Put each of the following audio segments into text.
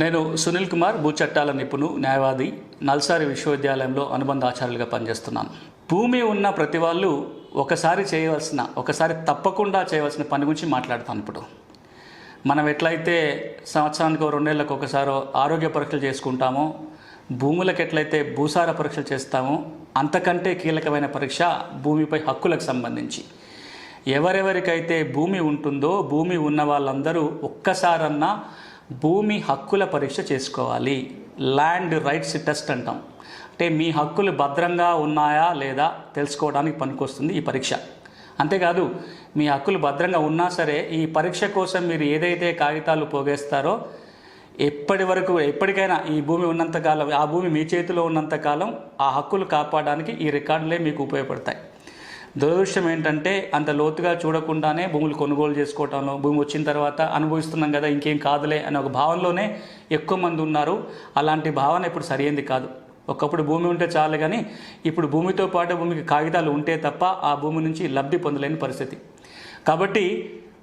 నేను సునీల్ కుమార్, భూ చట్టాల నిపుణు, న్యాయవాది, నల్సారి విశ్వవిద్యాలయంలో అనుబంధ ఆచార్యులుగా పనిచేస్తున్నాను. భూమి ఉన్న ప్రతి వాళ్ళు ఒకసారి తప్పకుండా చేయవలసిన పని గురించి మాట్లాడతాను. ఇప్పుడు మనం ఎట్లయితే సంవత్సరానికి 2 నెలలకు ఒకసారి ఆరోగ్య పరీక్షలు చేసుకుంటామో, భూములకు ఎట్లయితే భూసార పరీక్షలు చేస్తామో, అంతకంటే కీలకమైన పరీక్ష భూమిపై హక్కులకు సంబంధించి. ఎవరెవరికైతే భూమి ఉంటుందో, భూమి ఉన్న వాళ్ళందరూ ఒక్కసారన్నా భూమి హక్కుల పరీక్ష చేసుకోవాలి. ల్యాండ్ రైట్స్ టెస్ట్ అంటాం. అంటే మీ హక్కులు భద్రంగా ఉన్నాయా లేదా తెలుసుకోవడానికి పనికొస్తుంది ఈ పరీక్ష. అంతేకాదు, మీ హక్కులు భద్రంగా ఉన్నా సరే ఈ పరీక్ష కోసం మీరు ఏదైతే కాగితాలు పోగేస్తారో ఎప్పటికైనా ఈ భూమి ఉన్నంతకాలం, ఆ భూమి మీ చేతిలో ఉన్నంతకాలం ఆ హక్కులు కాపాడడానికి ఈ రికార్డులే మీకు ఉపయోగపడతాయి. దురదృష్టం ఏంటంటే అంత లోతుగా చూడకుండానే భూములు కొనుగోలు చేసుకోవటంలో, భూమి వచ్చిన తర్వాత అనుభవిస్తున్నాం కదా ఇంకేం కాదులే అనే ఒక భావనలోనే ఎక్కువ మంది ఉన్నారు. అలాంటి భావన ఇప్పుడు సరైనది కాదు. ఒకప్పుడు భూమి ఉంటే చాలు, కానీ ఇప్పుడు భూమితో పాటు భూమికి కాగితాలు ఉంటే తప్ప ఆ భూమి నుంచి లబ్ధి పొందలేని పరిస్థితి. కాబట్టి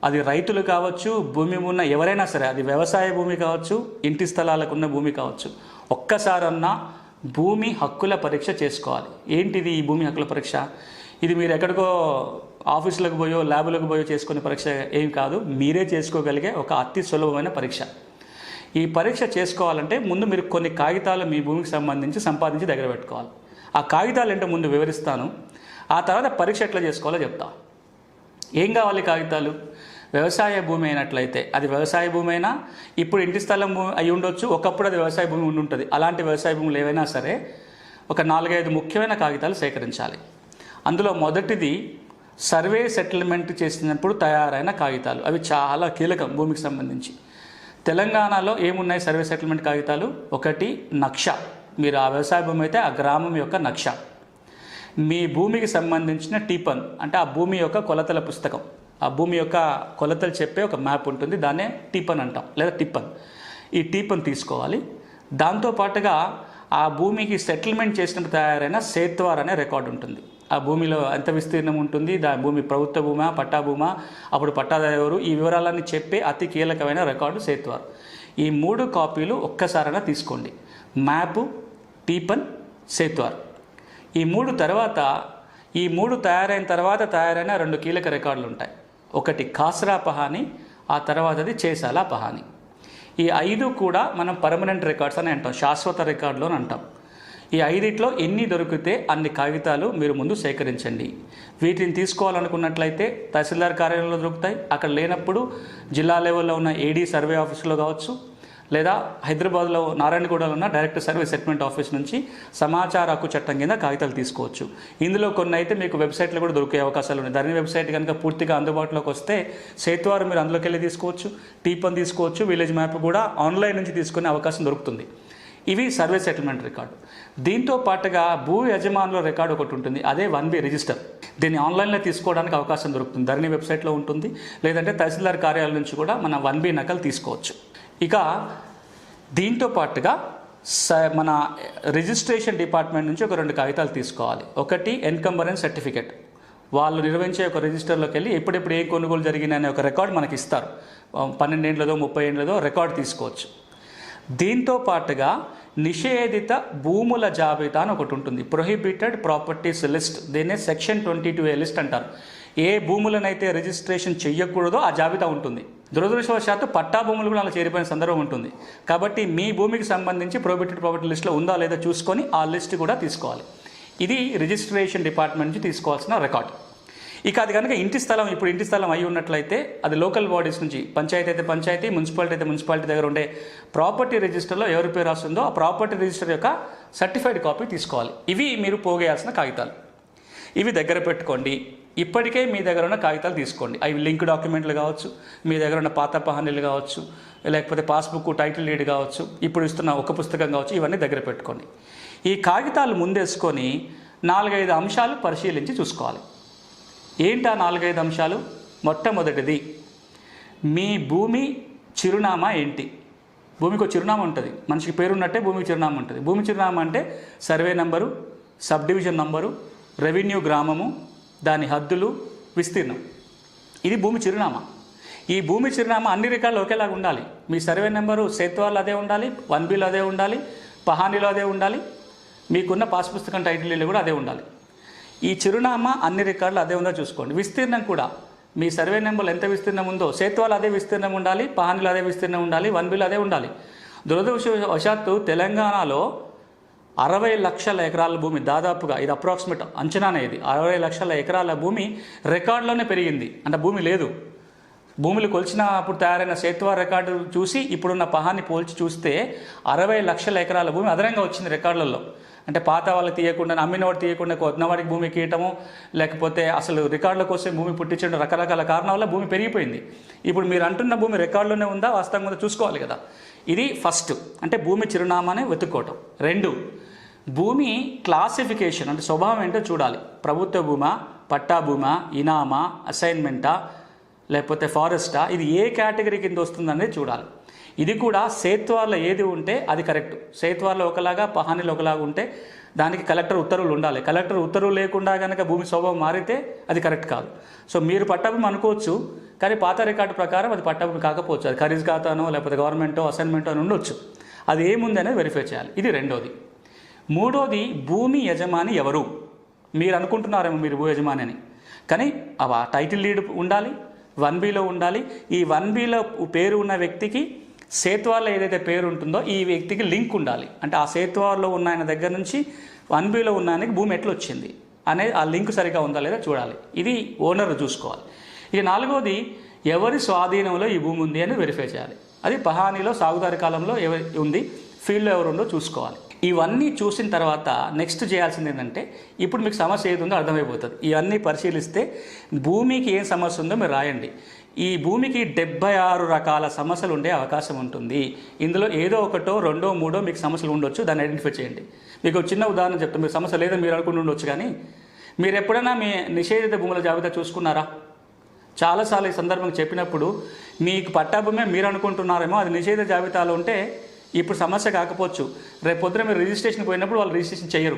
అది రైతులు కావచ్చు, భూమి ఉన్న ఎవరైనా సరే, అది వ్యవసాయ భూమి కావచ్చు, ఇంటి స్థలాలకు ఉన్న భూమి కావచ్చు, ఒక్కసారన్నా భూమి హక్కుల పరీక్ష చేసుకోవాలి. ఏంటిది ఈ భూమి హక్కుల పరీక్ష? ఇది మీరు ఎక్కడికో ఆఫీసులకు పోయో ల్యాబులకు పోయో చేసుకునే పరీక్ష ఏం కాదు. మీరే చేసుకోగలిగే ఒక అతి సులభమైన పరీక్ష. ఈ పరీక్ష చేసుకోవాలంటే ముందు మీరు కొన్ని కాగితాలు మీ భూమికి సంపాదించి దగ్గర పెట్టుకోవాలి. ఆ కాగితాలు ఏంటో ముందు వివరిస్తాను. ఆ తర్వాత పరీక్ష ఎట్లా చేసుకోవాలో చెప్తా. ఏం కావాలి కాగితాలు? వ్యవసాయ భూమి అయినట్లయితే అది వ్యవసాయ భూమి అయినా, ఇప్పుడు ఇంటి స్థలం అయి ఉండొచ్చు, ఒకప్పుడు అది వ్యవసాయ భూమి ఉండి ఉంటుంది. అలాంటి వ్యవసాయ భూములు ఏవైనా సరే ఒక 4-5 ముఖ్యమైన కాగితాలు సేకరించాలి. అందులో మొదటిది సర్వే సెటిల్మెంట్ చేసినప్పుడు తయారైన కాగితాలు. అవి చాలా కీలకం భూమికి సంబంధించి. తెలంగాణలో ఏమున్నాయి సర్వే సెటిల్మెంట్ కాగితాలు? ఒకటి నక్ష. మీరు ఆ వ్యవసాయ భూమి అయితే ఆ గ్రామం యొక్క నక్ష. మీ భూమికి సంబంధించిన టీపన్, అంటే ఆ భూమి యొక్క కొలతల పుస్తకం, ఆ భూమి యొక్క కొలతలు చెప్పే ఒక మ్యాప్ ఉంటుంది. దాన్నే టీపన్ అంటాం, లేదా టిప్పన్. ఈ టీపన్ తీసుకోవాలి. దాంతోపాటుగా ఆ భూమికి సెటిల్మెంట్ చేసినప్పుడు తయారైన సేత్వార్ అనే రికార్డు ఉంటుంది. ఆ భూమిలో ఎంత విస్తీర్ణం ఉంటుంది, భూమి ప్రభుత్వ భూమా, పట్టా భూమా, అప్పుడు పట్టాదారు ఎవరు, ఈ వివరాలన్నీ చెప్పే అతి కీలకమైన రికార్డు సేత్వార్. ఈ 3 కాపీలు ఒక్కసారైనా తీసుకోండి. మ్యాపు, టీపన్, సేత్వార్. ఈ 3 తయారైన తర్వాత తయారైన 2 కీలక రికార్డులు ఉంటాయి. ఒకటి ఖాస్రా పహానీ, ఆ తర్వాతది చేసాలా పహానీ. ఈ 5 కూడా మనం పర్మనెంట్ రికార్డ్స్ అని అంటాం, శాశ్వత రికార్డులు అని అంటాం. ఈ 5 ఎన్ని దొరికితే అన్ని కాగితాలు మీరు ముందు సేకరించండి. వీటిని తీసుకోవాలనుకున్నట్లయితే తహసీల్దార్ కార్యాలయంలో దొరుకుతాయి. అక్కడ లేనప్పుడు జిల్లా లెవెల్లో ఉన్న ఏడీ సర్వే ఆఫీసులో కావచ్చు, లేదా హైదరాబాద్లో నారాయణగూడలో ఉన్న డైరెక్ట్ సర్వే సెటిల్మెంట్ ఆఫీస్ నుంచి సమాచార హక్కు చట్టం కింద కాగితాలు తీసుకోవచ్చు. ఇందులో కొన్ని అయితే మీకు వెబ్సైట్లో కూడా దొరికే అవకాశాలు ఉన్నాయి. ధరణి వెబ్సైట్ కనుక పూర్తిగా అందుబాటులోకి వస్తే సేత్వారు మీరు అందులోకి వెళ్ళి తీసుకోవచ్చు, టీపన్ తీసుకోవచ్చు, విలేజ్ మ్యాప్ కూడా ఆన్లైన్ నుంచి తీసుకునే అవకాశం దొరుకుతుంది. ఇవి సర్వే సెటిల్మెంట్ రికార్డు. దీంతో పాటుగా భూ యజమానుల రికార్డు ఒకటి ఉంటుంది, అదే 1B రిజిస్టర్. దీన్ని ఆన్లైన్లో తీసుకోవడానికి అవకాశం దొరుకుతుంది. ధరణి వెబ్సైట్లో ఉంటుంది, లేదంటే తహసీల్దార్ కార్యాలయం నుంచి కూడా మన 1B నకలు తీసుకోవచ్చు. ఇక దీంతో పాటుగా మన రిజిస్ట్రేషన్ డిపార్ట్మెంట్ నుంచి ఒక 2 కాగితాలు తీసుకోవాలి. ఒకటి ఎన్కంబరెన్స్ సర్టిఫికేట్. వాళ్ళు నిర్వహించే ఒక రిజిస్టర్లోకి వెళ్ళి ఎప్పుడెప్పుడు ఏ కొనుగోలు జరిగినాయనే ఒక రికార్డు మనకి ఇస్తారు. 12 ఏళ్ళదో 30 ఏళ్ళదో రికార్డు తీసుకోవచ్చు. దీంతో పాటుగా నిషేధిత భూముల జాబితా అని ఒకటి ఉంటుంది, ప్రొహిబిటెడ్ ప్రాపర్టీస్ లిస్ట్. దీన్నే సెక్షన్ 22A లిస్ట్ అంటారు. ఏ భూములనైతే రిజిస్ట్రేషన్ చెయ్యకూడదో ఆ జాబితా ఉంటుంది. దురదృష్టవశాత్తు పట్టా భూములు కూడా అలా చేరిపోయిన సందర్భం ఉంటుంది. కాబట్టి మీ భూమికి సంబంధించి ప్రొహిబిటెడ్ ప్రాపర్టీ లిస్ట్లో ఉందా లేదా చూసుకొని ఆ లిస్ట్ కూడా తీసుకోవాలి. ఇది రిజిస్ట్రేషన్ డిపార్ట్మెంట్ నుంచి తీసుకోవాల్సిన రికార్డు. ఇక అది కనుక ఇప్పుడు ఇంటి స్థలం అయి ఉన్నట్లయితే అది లోకల్ బాడీస్ నుంచి, పంచాయతీ అయితే పంచాయతీ, మున్సిపాలిటీ అయితే మున్సిపాలిటీ దగ్గర ఉండే ప్రాపర్టీ రిజిస్టర్లో ఎవరి పేరు రాస్తుందో ఆ ప్రాపర్టీ రిజిస్టర్ యొక్క సర్టిఫైడ్ కాపీ తీసుకోవాలి. ఇవి మీరు పోగేయాల్సిన కాగితాలు. ఇవి దగ్గర పెట్టుకోండి. ఇప్పటికే మీ దగ్గర ఉన్న కాగితాలు తీసుకోండి. అవి లింక్ డాక్యుమెంట్లు కావచ్చు, మీ దగ్గర ఉన్న పాత పహానీలు కావచ్చు, లేకపోతే పాస్బుక్, టైటిల్ డీడ్ కావచ్చు, ఇప్పుడు ఇస్తున్న ఒక పుస్తకం కావచ్చు, ఇవన్నీ దగ్గర పెట్టుకోండి. ఈ కాగితాలు ముందేసుకొని 4-5 అంశాలు పరిశీలించి చూసుకోవాలి. ఏంటా 4-5 అంశాలు? మొట్టమొదటిది, మీ భూమి చిరునామా ఏంటి? భూమికి ఒక చిరునామా ఉంటుంది. మనిషికి పేరున్నట్టే భూమికి చిరునామా ఉంటుంది. భూమి చిరునామా అంటే survey number, sub division number, revenue గ్రామము, దాని హద్దులు, విస్తీర్ణం. ఇది భూమి చిరునామా. ఈ భూమి చిరునామా అన్ని రికార్డులు ఒకేలాగా ఉండాలి. మీ సర్వే నెంబరు సేత్వార్లో అదే ఉండాలి, 1Bలో అదే ఉండాలి, పహానీలో అదే ఉండాలి, మీకున్న పాస్ పుస్తకం టైటిల్ కూడా అదే ఉండాలి. ఈ చిరునామా అన్ని రికార్డులు అదే ఉందో చూసుకోండి. విస్తీర్ణం కూడా మీ సర్వే నెంబర్లో ఎంత విస్తీర్ణం ఉందో సేత్వార్లో అదే విస్తీర్ణం ఉండాలి, పహానీలో అదే విస్తీర్ణం ఉండాలి, 1Bలో అదే ఉండాలి. దురదృష్టవశాత్తు తెలంగాణలో 60 లక్షల ఎకరాల భూమి, దాదాపుగా ఇది అప్రాక్సిమేట్ అంచనానే, ఇది 60 లక్షల ఎకరాల భూమి రికార్డులోనే పెరిగింది. అంటే భూమి లేదు. భూములు కొలిచినప్పుడు తయారైన సేత్వార్ రికార్డు చూసి ఇప్పుడున్న పహాన్ని పోల్చి చూస్తే 60 లక్షల ఎకరాల భూమి అదనంగా వచ్చింది రికార్డులలో. అంటే పాత వాళ్ళు తీయకుండా, అమ్మినవాడు తీయకుండా కొత్తవాడికి భూమి కీయటము, లేకపోతే అసలు రికార్డుల కోసం భూమి పుట్టించడం, రకరకాల కారణాల వల్ల భూమి పెరిగిపోయింది. ఇప్పుడు మీరు అంటున్న భూమి రికార్డులోనే ఉందా, వాస్తవంగా చూసుకోవాలి కదా. ఇది ఫస్ట్, అంటే భూమి చిరునామానే వెతుక్కోవటం. 2, భూమి క్లాసిఫికేషన్, అంటే స్వభావం ఏంటో చూడాలి. ప్రభుత్వ భూమా, పట్టా భూమా, ఇనామా, అసైన్మెంటా, లేకపోతే ఫారెస్టా, ఇది ఏ కేటగిరీ కింద వస్తుందనేది చూడాలి. ఇది కూడా సేత్వార్లో ఏది ఉంటే అది కరెక్ట్. సేత్వార్లో ఒకలాగా, పహానీలో ఒకలాగా ఉంటే దానికి కలెక్టర్ ఉత్తర్వులు ఉండాలి. కలెక్టర్ ఉత్తర్వులు లేకుండా కనుక భూమి స్వభావం మారితే అది కరెక్ట్ కాదు. సో మీరు పట్టాభూమి అనుకోవచ్చు, కానీ పాత రికార్డు ప్రకారం అది పట్టాభూమి కాకపోవచ్చు. అది ఖరీజ్ ఖాతానో లేకపోతే గవర్నమెంటో అసైన్మెంటో అని ఉండొచ్చు. అది ఏముంది అనేది వెరిఫై చేయాలి. ఇది 2వది. 3వది, భూమి యజమాని ఎవరు. మీరు అనుకుంటున్నారేమో మీరు భూ యజమాని అని, కానీ ఆ టైటిల్ లీడ్ ఉండాలి, 1Bలో ఉండాలి. ఈ 1Bలో పేరు ఉన్న వ్యక్తికి సేత్వార్లో ఏదైతే పేరు ఉంటుందో ఈ వ్యక్తికి లింక్ ఉండాలి. అంటే ఆ సేత్వార్లో ఉన్న ఆయన దగ్గర నుంచి 1Bలో ఉన్న ఆయనకి భూమి ఎట్లా వచ్చింది అనేది ఆ లింక్ సరిగా ఉందా లేదా చూడాలి. ఇది ఓనర్ చూసుకోవాలి. ఇక 4వది, ఎవరి స్వాధీనంలో ఈ భూమి ఉంది అని వెరిఫై చేయాలి. అది పహానీలో సాగుదారి కాలంలో ఎవరి ఉంది, ఫీల్డ్లో ఎవరు ఉందో చూసుకోవాలి. ఇవన్నీ చూసిన తర్వాత నెక్స్ట్ చేయాల్సింది ఏంటంటే, ఇప్పుడు మీకు సమస్య ఏది ఉందో అర్థమైపోతుంది. ఇవన్నీ పరిశీలిస్తే భూమికి ఏం సమస్య ఉందో మీరు రాయండి. ఈ భూమికి 76 రకాల సమస్యలు ఉండే అవకాశం ఉంటుంది. ఇందులో ఏదో ఒకటో, 2, 3 మీకు సమస్యలు ఉండొచ్చు. దాన్ని ఐడెంటిఫై చేయండి. మీకు చిన్న ఉదాహరణ చెప్తాను. మీరు సమస్య లేదని మీరు అనుకుని ఉండొచ్చు, కానీ మీరు ఎప్పుడైనా మీ నిషేధిత భూముల జాబితా చూసుకున్నారా? చాలాసార్లు ఈ సందర్భంగా చెప్పినప్పుడు మీకు పట్టాభూమే మీరు అనుకుంటున్నారేమో, అది నిషేధిత జాబితాలో ఉంటే ఇప్పుడు సమస్య కాకపోవచ్చు. రేపు పొద్దున మీరు రిజిస్ట్రేషన్కి పోయినప్పుడు వాళ్ళు రిజిస్ట్రేషన్ చేయరు.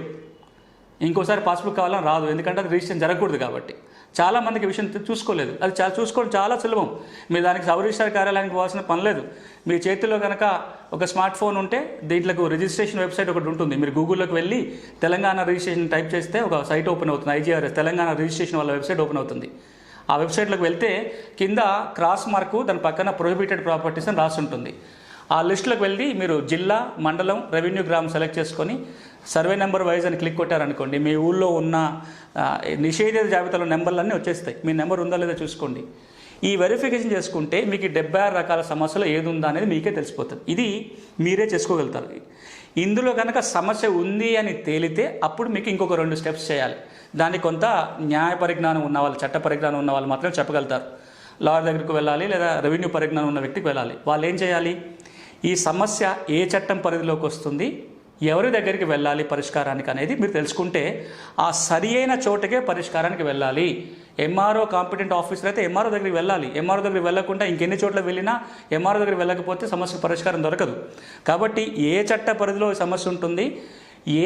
ఇంకోసారి పాస్బుక్ కావాలని రాదు, ఎందుకంటే అది రిజిస్ట్రేషన్ జరగకూడదు కాబట్టి. చాలామందికి విషయం చూసుకోలేదు. అది చూసుకోవడం చాలా సులభం. మీరు దానికి సబ్ రిజిస్ట్రార్ కార్యాలయానికి పోవాల్సిన పని లేదు. మీ చేతిలో కనుక ఒక స్మార్ట్ ఫోన్ ఉంటే దీంట్లో రిజిస్ట్రేషన్ వెబ్సైట్ ఒకటి ఉంటుంది. మీరు గూగుల్లోకి వెళ్ళి తెలంగాణ రిజిస్ట్రేషన్ టైప్ చేస్తే ఒక సైట్ ఓపెన్ అవుతుంది. IGRS తెలంగాణ రిజిస్ట్రేషన్ వాళ్ళ వెబ్సైట్ ఓపెన్ అవుతుంది. ఆ వెబ్సైట్లోకి వెళ్తే కింద క్రాస్ మార్కు, దాని పక్కన ప్రొహిబిటెడ్ ప్రాపర్టీస్ అని రాసి ఉంటుంది. ఆ లిస్టులోకి వెళ్ళి మీరు జిల్లా, మండలం, రెవెన్యూ గ్రామం సెలెక్ట్ చేసుకొని సర్వే నెంబర్ వైజ్ అని క్లిక్ కొట్టారనుకోండి, మీ ఊళ్ళో ఉన్న నిషేధిత జాబితాలో నెంబర్లన్నీ వచ్చేస్తాయి. మీ నెంబర్ ఉందా లేదా చూసుకోండి. ఈ వెరిఫికేషన్ చేసుకుంటే మీకు 76 రకాల సమస్యలు ఏది ఉందా అనేది మీకే తెలిసిపోతుంది. ఇది మీరే చేసుకోగలుగుతారు. ఇందులో కనుక సమస్య ఉంది అని తేలితే అప్పుడు మీకు ఇంకొక 2 స్టెప్స్ చేయాలి. దానికి కొంత న్యాయ పరిజ్ఞానం ఉన్న వాళ్ళు, చట్ట పరిజ్ఞానం ఉన్న వాళ్ళు మాత్రమే చెప్పగలుగుతారు. లాయర్ దగ్గరికి వెళ్ళాలి, లేదా రెవెన్యూ పరిజ్ఞానం ఉన్న వ్యక్తికి వెళ్ళాలి. వాళ్ళు ఏం చేయాలి, ఈ సమస్య ఏ చట్టం పరిధిలోకి వస్తుంది, ఎవరి దగ్గరికి వెళ్ళాలి పరిష్కారానికి అనేది మీరు తెలుసుకుంటే ఆ సరి అయిన చోటకే పరిష్కారానికి వెళ్ళాలి. MRO కాంపిటెంట్ ఆఫీసర్ అయితే MRO దగ్గరికి వెళ్ళాలి. MRO దగ్గరికి వెళ్ళకుండా ఇంకెన్ని చోట్ల వెళ్ళినా MRO దగ్గరికి వెళ్ళకపోతే సమస్యకు పరిష్కారం దొరకదు. కాబట్టి ఏ చట్ట పరిధిలో సమస్య ఉంటుంది,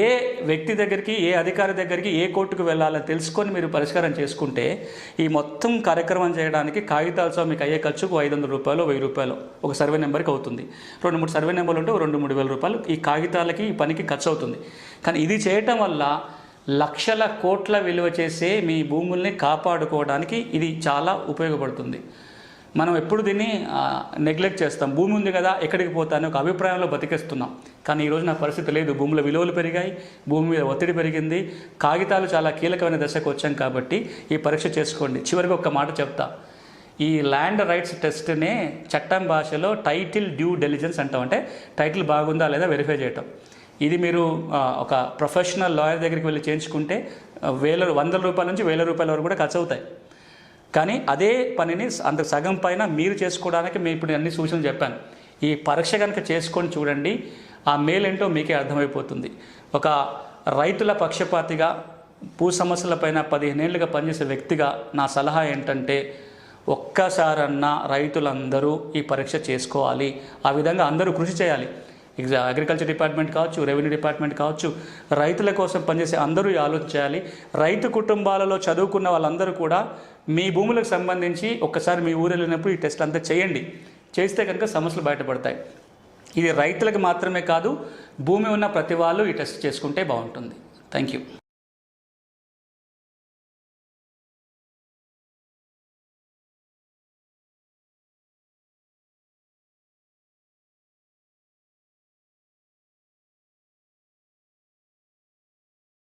ఏ వ్యక్తి దగ్గరికి, ఏ అధికారి దగ్గరికి, ఏ కోర్టుకు వెళ్ళాలని తెలుసుకొని మీరు పరిష్కారం చేసుకుంటే ఈ మొత్తం కార్యక్రమం చేయడానికి కాగితాలతో మీకు అయ్యే ఖర్చుకు 500 రూపాయలు, 1000 రూపాయలు ఒక సర్వే నెంబర్కి అవుతుంది. 2-3 సర్వే నెంబర్లు ఉంటే 2-3 వేల రూపాయలు ఈ కాగితాలకి, ఈ పనికి ఖర్చు అవుతుంది. కానీ ఇది చేయటం వల్ల లక్షల కోట్ల విలువ చేసే మీ భూముల్ని కాపాడుకోవడానికి ఇది చాలా ఉపయోగపడుతుంది. మనం ఎప్పుడు దీన్ని నెగ్లెక్ట్ చేస్తాం. భూమి ఉంది కదా ఎక్కడికి పోతాను ఒక అభిప్రాయంలో బతికేస్తున్నాం. కానీ ఈరోజు నా పరిస్థితి లేదు. భూముల విలువలు పెరిగాయి, భూమి మీద ఒత్తిడి పెరిగింది, కాగితాలు చాలా కీలకమైన దశకు వచ్చాం. కాబట్టి ఈ పరీక్ష చేసుకోండి. చివరికి ఒక మాట చెప్తా, ఈ ల్యాండ్ రైట్స్ టెస్ట్నే చట్టం భాషలో టైటిల్ డ్యూ డెలిజెన్స్ అంటాం. అంటే టైటిల్ బాగుందా లేదా వెరిఫై చేయటం. ఇది మీరు ఒక ప్రొఫెషనల్ లాయర్ దగ్గరికి వెళ్ళి చేయించుకుంటే 100 రూపాయల నుంచి 1000 రూపాయల వరకు కూడా ఖర్చు అవుతాయి. కానీ అదే పనిని అంత సగం పైన మీరు చేసుకోవడానికి మేము ఇప్పుడు అన్ని సూచనలు చెప్పాను. ఈ పరీక్ష కనుక చేసుకొని చూడండి, ఆ మేలేంటో మీకే అర్థమైపోతుంది. ఒక రైతుల పక్షపాతిగా, భూ సమస్యలపైన 15 ఏళ్ళుగా పనిచేసే వ్యక్తిగా నా సలహా ఏంటంటే, ఒక్కసారన్నా రైతులందరూ ఈ పరీక్ష చేసుకోవాలి. ఆ విధంగా అందరూ కృషి చేయాలి. అగ్రికల్చర్ డిపార్ట్మెంట్ కావచ్చు, రెవెన్యూ డిపార్ట్మెంట్ కావచ్చు, రైతుల కోసం పనిచేసే అందరూ ఆలోచించాలి. రైతు కుటుంబాలలో చదువుకున్న వాళ్ళందరూ కూడా మీ భూములకు సంబంధించి ఒక్కసారి మీ ఊరు వెళ్ళినప్పుడు ఈ టెస్ట్ అంతా చేయండి. చేస్తే కనుక సమస్యలు బయటపడతాయి. ఇది రైతులకు మాత్రమే కాదు, భూమి ఉన్న ప్రతి వాళ్ళు ఈ టెస్ట్ చేసుకుంటే బాగుంటుంది. Thank you.